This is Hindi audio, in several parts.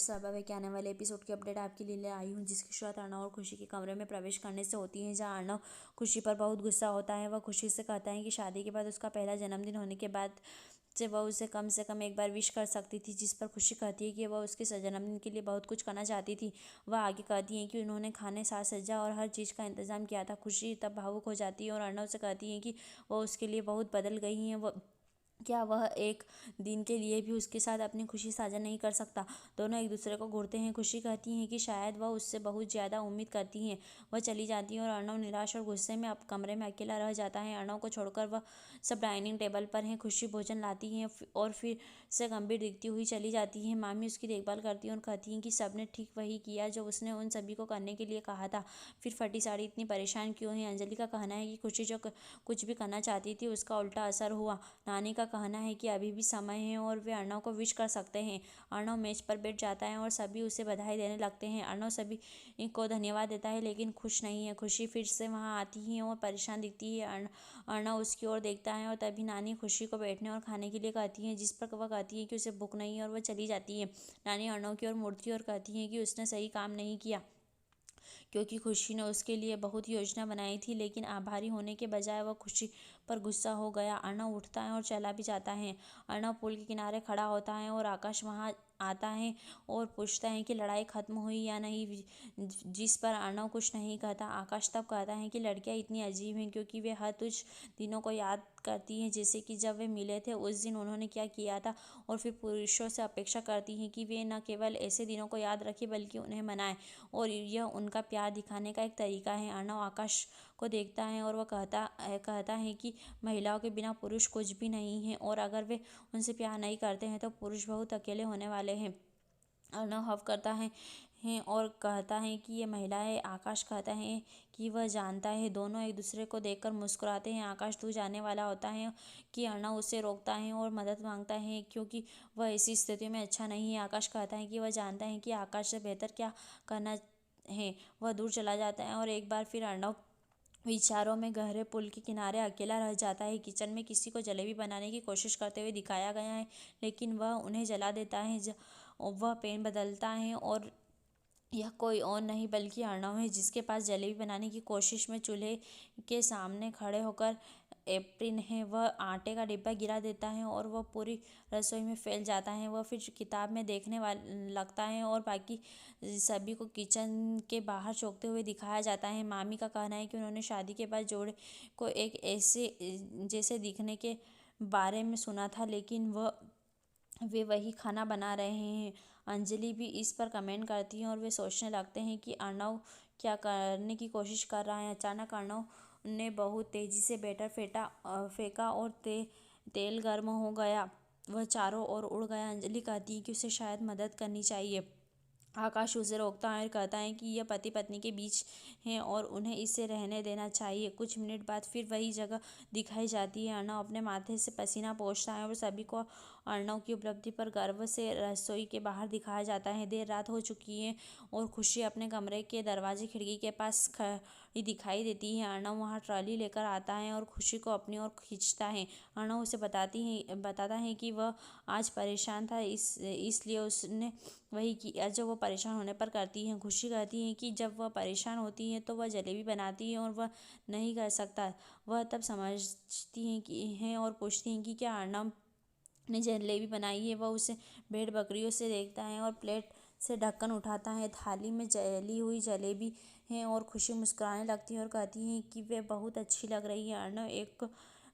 स्वाभाविक आने वाले एपिसोड की अपडेट आपके लिए आई हूँ, जिसकी शुरुआत अर्णव और खुशी के कमरे में प्रवेश करने से होती है। जहाँ अर्णव खुशी पर बहुत गुस्सा होता है। वह खुशी से कहता है कि शादी के बाद उसका पहला जन्मदिन होने के बाद से वह उसे कम से कम एक बार विश कर सकती थी, जिस पर खुशी कहती है कि वह उसके जन्मदिन के लिए बहुत कुछ करना चाहती थी। वह आगे कहती है कि उन्होंने खाने, साज सज्जा और हर चीज़ का इंतजाम किया था। खुशी तब भावुक हो जाती है और अर्णव से कहती है कि वह उसके लिए बहुत बदल गई हैं। क्या वह एक दिन के लिए भी उसके साथ अपनी खुशी साझा नहीं कर सकता। दोनों एक दूसरे को घूरते हैं। खुशी कहती है कि शायद वह उससे बहुत ज़्यादा उम्मीद करती हैं। वह चली जाती है और अर्णव निराश और गुस्से में अब कमरे में अकेला रह जाता है। अर्णव को छोड़कर वह सब डाइनिंग टेबल पर हैं। खुशी भोजन लाती है और फिर से गंभीर दिखती हुई चली जाती है। मामी उसकी देखभाल करती है और कहती हैं कि सबने ठीक वही किया जो उसने उन सभी को करने के लिए कहा था। फिर फटी साड़ी इतनी परेशान क्यों है। अंजलि का कहना है कि खुशी जो कुछ भी करना चाहती थी उसका उल्टा असर हुआ। नानी का कहना है कि अभी भी समय है और वे अर्णव को विश कर सकते हैं। अर्णव मेज पर बैठ जाता है और सभी उसे बधाई देने लगते हैं। अर्णव सभी को धन्यवाद देता है लेकिन खुश नहीं है। खुशी फिर से वहां आती है और परेशान दिखती है। अर्णव उसकी ओर देखता है और तभी नानी खुशी को बैठने और खाने के लिए कहती है, जिस पर वह कहती है कि उसे भूख नहीं है और वह चली जाती है। नानी अर्णव की ओर मुड़ती है और कहती है कि उसने सही काम नहीं किया, क्योंकि खुशी ने उसके लिए बहुत योजना बनाई थी, लेकिन आभारी होने के बजाय वह खुशी पर गुस्सा हो गया। अर्णव उठता है और चला भी जाता है। अर्णव पुल के किनारे खड़ा होता है और आकाश वहां आता है और पूछता है कि लड़ाई खत्म हुई या नहीं, जिस पर अर्णव कुछ नहीं कहता। आकाश तब कहता है कि लड़कियां इतनी अजीब हैं क्योंकि वे हर कुछ दिनों को याद करती हैं, जैसे कि जब वे मिले थे उस दिन उन्होंने क्या किया था, और फिर पुरुषों से अपेक्षा करती हैं कि वे न केवल ऐसे दिनों को याद रखें बल्कि उन्हें मनाएं, और यह उनका प्यार दिखाने का एक तरीका है। अर्णव आकाश को देखता है और वह कहता है कि महिलाओं के बिना पुरुष कुछ भी नहीं है, और अगर वे उनसे प्यार नहीं करते हैं तो पुरुष बहुत अकेले होने वाले हैं। अर्णव हव करता है और कहता है कि ये महिला है। आकाश कहता है कि वह जानता है। दोनों एक दूसरे को देखकर मुस्कुराते हैं। आकाश दूर जाने वाला होता है कि अर्णव उसे रोकता है और मदद मांगता है, क्योंकि वह ऐसी स्थिति में अच्छा नहीं है। आकाश कहता है कि वह जानता है कि आकाश से बेहतर क्या करना है। वह दूर चला जाता है और एक बार फिर अर्णव विचारों में गहरे पुल के किनारे अकेला रह जाता है। किचन में किसी को जलेबी बनाने की कोशिश करते हुए दिखाया गया है, लेकिन वह उन्हें जला देता है। वह पेन बदलता है और यह कोई और नहीं बल्कि अर्णव है, जिसके पास जलेबी बनाने की कोशिश में चूल्हे के सामने खड़े होकर एप्रिन है। वह आटे का डिब्बा गिरा देता है और वह पूरी रसोई में फैल जाता है। वह फिर किताब में देखने लगता है और बाकी सभी को किचन के बाहर चौंकते हुए दिखाया जाता है। मामी का कहना है कि उन्होंने शादी के बाद जोड़े को एक ऐसे जैसे दिखने के बारे में सुना था, लेकिन वे वही खाना बना रहे हैं। अंजलि भी इस पर कमेंट करती है और वे सोचने लगते हैं कि अर्णव क्या करने की कोशिश कर रहा है। अचानक अर्णव ने बहुत तेजी से बैटर फेंका और तेल गर्म हो गया। वह चारों ओर उड़ गया। अंजलि कहती है कि उसे शायद मदद करनी चाहिए। आकाश उसे रोकता है और कहता है कि यह पति पत्नी के बीच है और उन्हें इसे रहने देना चाहिए। कुछ मिनट बाद फिर वही जगह दिखाई जाती है। अर्णव अपने माथे से पसीना पोंछता है और सभी को अर्णव की उपलब्धि पर गर्व से रसोई के बाहर दिखाया जाता है। देर रात हो चुकी है और खुशी अपने कमरे के दरवाजे खिड़की के पास खड़ी दिखाई देती है। अर्णव वहाँ ट्रॉली लेकर आता है और खुशी को अपनी ओर खींचता है। अर्णव उसे बताता है कि वह आज परेशान था, इसलिए उसने वही किया जो वो परेशान होने पर करती हैं। खुशी कहती है कि जब वह परेशान होती है तो वह जलेबी बनाती है और वह नहीं कर सकता। वह तब समझती हैं और पूछती हैं कि क्या अर्णव ने जलेबी बनाई है। वह उसे भेड़ बकरियों से देखता है और प्लेट से ढक्कन उठाता है। थाली में जली हुई जलेबी है और खुशी मुस्कुराने लगती है और कहती है कि वे बहुत अच्छी लग रही है। अर्णव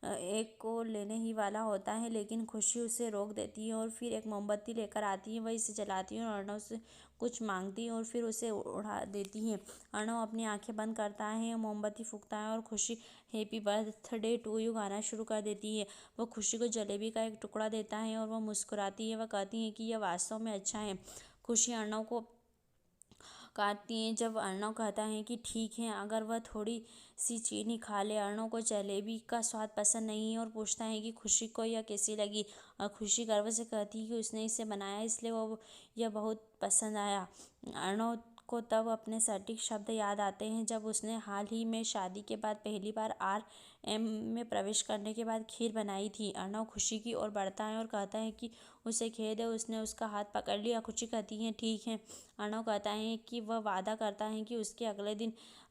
एक को लेने ही वाला होता है, लेकिन खुशी उसे रोक देती है और फिर एक मोमबत्ती लेकर आती है। वह इसे जलाती है और अर्णव से कुछ मांगती है और फिर उसे उड़ा देती है। अर्णव अपनी आंखें बंद करता है, मोमबत्ती फूंकता है और खुशी हैप्पी बर्थडे टू यू गाना शुरू कर देती है। वह खुशी को जलेबी का एक टुकड़ा देता है और वह मुस्कुराती है। वह कहती है कि यह वास्तव में अच्छा है। खुशी अर्णव को काटती हैं जब अर्णव कहता है कि ठीक है, अगर वह थोड़ी सी चीनी खा ले। अर्णव को जलेबी का स्वाद पसंद नहीं है और पूछता है कि खुशी को यह कैसी लगी। और खुशी गर्व से कहती है कि उसने इसे बनाया, इसलिए वो यह बहुत पसंद आया। अर्णव को तब अपने सटीक शब्द याद आते हैं जब उसने हाल ही में शादी के बाद पहली बार RM में प्रवेश करने के बाद खीर बनाई थी। अर्णव खुशी की ओर बढ़ता है और कहता है कि उसे खेद है। उसने उसका हाथ पकड़ लिया। खुशी कहती है ठीक है। अर्णव कहता है कि वह वादा करता है कि उसके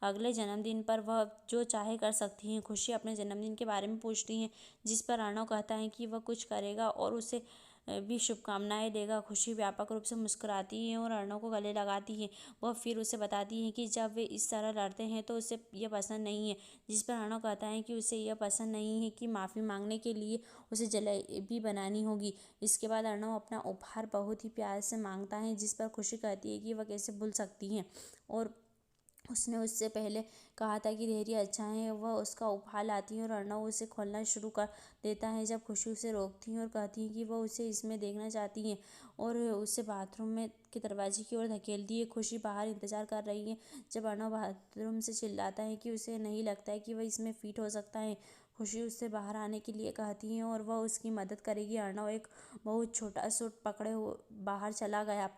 अगले जन्मदिन पर वह जो चाहे कर सकती हैं। खुशी अपने जन्मदिन के बारे में पूछती है, जिस पर अर्णव कहता है कि वह कुछ करेगा और उसे भी शुभकामनाएं देगा। खुशी व्यापक रूप से मुस्कुराती है और अर्णव को गले लगाती है। वह फिर उसे बताती है कि जब वे इस तरह लड़ते हैं तो उसे यह पसंद नहीं है, जिस पर अर्णव कहता है कि उसे यह पसंद नहीं है कि माफ़ी मांगने के लिए उसे जलेबी बनानी होगी। इसके बाद अर्णव अपना उपहार बहुत ही प्यार से मांगता है, जिस पर खुशी कहती है कि वह कैसे भूल सकती है और उसने उससे पहले कहा था कि धैर्य अच्छा है। वह उसका उपहार लाती है और अर्णव उसे खोलना शुरू कर देता है जब खुशी उसे रोकती है और कहती है कि वह उसे इसमें देखना चाहती है और उसे बाथरूम में के दरवाजे की ओर धकेलती है। खुशी बाहर इंतजार कर रही है जब अर्णव बाथरूम से चिल्लाता है कि उसे नहीं लगता है कि वह इसमें फिट हो सकता है। खुशी उससे बाहर आने के लिए कहती है और वह उसकी मदद करेगी। अर्णव एक बहुत छोटा सूट पकड़े हुए बाहर चला गया।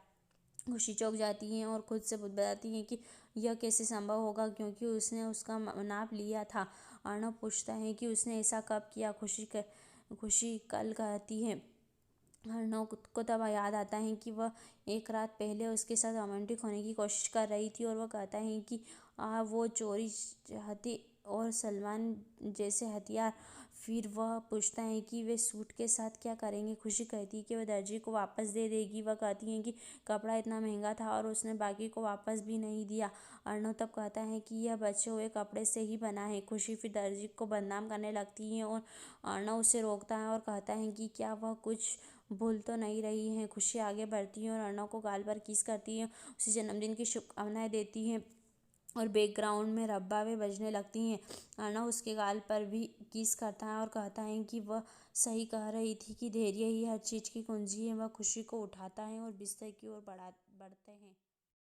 खुशी चौंक जाती है और खुद से बताती है कि यह कैसे संभव होगा क्योंकि उसने उसका नाप लिया था। अर्णव पूछता है कि उसने ऐसा कब किया। खुशी कल कहती है। अर्णव को तब याद आता है कि वह एक रात पहले उसके साथ रोमांटिक होने की कोशिश कर रही थी और वह कहता है कि वो चोरी चाहती और सलमान जैसे हथियार। फिर वह पूछता है कि वे सूट के साथ क्या करेंगे। खुशी कहती है कि वह दर्जी को वापस दे देगी। वह कहती है कि कपड़ा इतना महंगा था और उसने बाकी को वापस भी नहीं दिया। अर्णव तब कहता है कि यह बचे हुए कपड़े से ही बना है। खुशी फिर दर्जी को बदनाम करने लगती है और अर्णव उसे रोकता है और कहता है कि क्या वह कुछ भूल तो नहीं रही है। खुशी आगे बढ़ती है और अर्णव को गाल पर किस करती है, उसे जन्मदिन की शुभकामनाएं देती है और बैकग्राउंड में रब्बावें बजने लगती हैं। अर्णव उसके गाल पर भी किस करता है और कहता है कि वह सही कह रही थी कि धैर्य ही हर चीज़ की कुंजी है। वह खुशी को उठाता है और बिस्तर की ओर बढ़ते हैं।